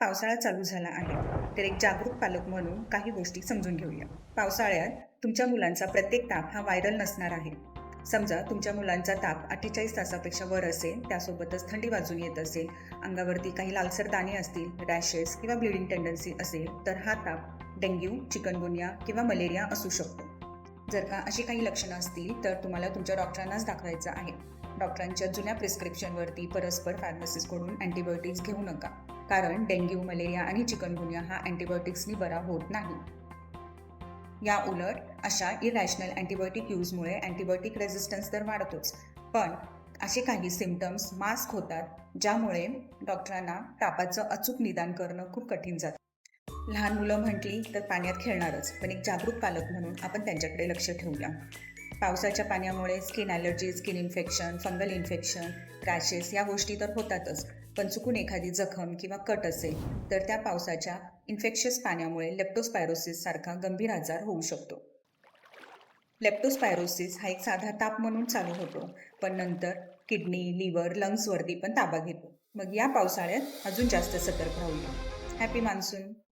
पावसाळा चालू झाला आहे, तर एक जागरूक पालक म्हणून काही गोष्टी समजून घेऊया. पावसाळ्यात तुमच्या मुलांचा प्रत्येक ताप हा व्हायरल नसणार आहे. समजा तुमच्या मुलांचा ताप 48 तासापेक्षा वर असेल, त्यासोबतच थंडी वाजून येत असेल, अंगावरती काही लालसर दाणे असतील, रॅशेस किंवा ब्लिडिंग टेंडन्सी असेल, तर हा ताप डेंग्यू, चिकनगुन्या किंवा मलेरिया असू शकतो. जर का अशी काही लक्षणं असतील, तर तुम्हाला तुमच्या डॉक्टरांनाच दाखवायचं आहे. डॉक्टरांच्या जुन्या प्रिस्क्रिप्शनवरती परस्पर फार्मसिस्टकडून अँटीबायोटिक्स घेऊ नका, कारण डेंग्यू, मलेरिया आणि चिकनगुन्या हा अँटीबायोटिक्सनी बरा होत नाही. या उलट अशा इरॅशनल अँटीबायोटिक यूजमुळे अँटीबायोटिक रेझिस्टन्स तर वाढतोच, पण असे काही सिम्पटम्स मास्क होतात, ज्यामुळे डॉक्टरांना तापाचं अचूक निदान करणं खूप कठीण जातं. लहान मुलं म्हटली तर पाण्यात खेळणारच, पण एक जागरूक पालक म्हणून आपण त्यांच्याकडे लक्ष ठेवूया. पावसाच्या पाण्यामुळे skin allergy, skin infection, fungal infection, rashes या गोष्टी तर होतातच, पण चुकून एखादी जखम किंवा कट असेल तर त्या पावसाच्या इन्फेक्शियस पाण्यामुळे लेप्टोस्पायरोसिस सारखा गंभीर आजार होऊ शकतो. लेप्टोस्पायरोसिस हा एक साधा ताप म्हणून चालू होतो, पण नंतर किडनी, लिव्हर, लंग्सवरती पण ताबा घेतो. मग या पावसाळ्यात अजून जास्त सतर्क राहूया. Happy monsoon.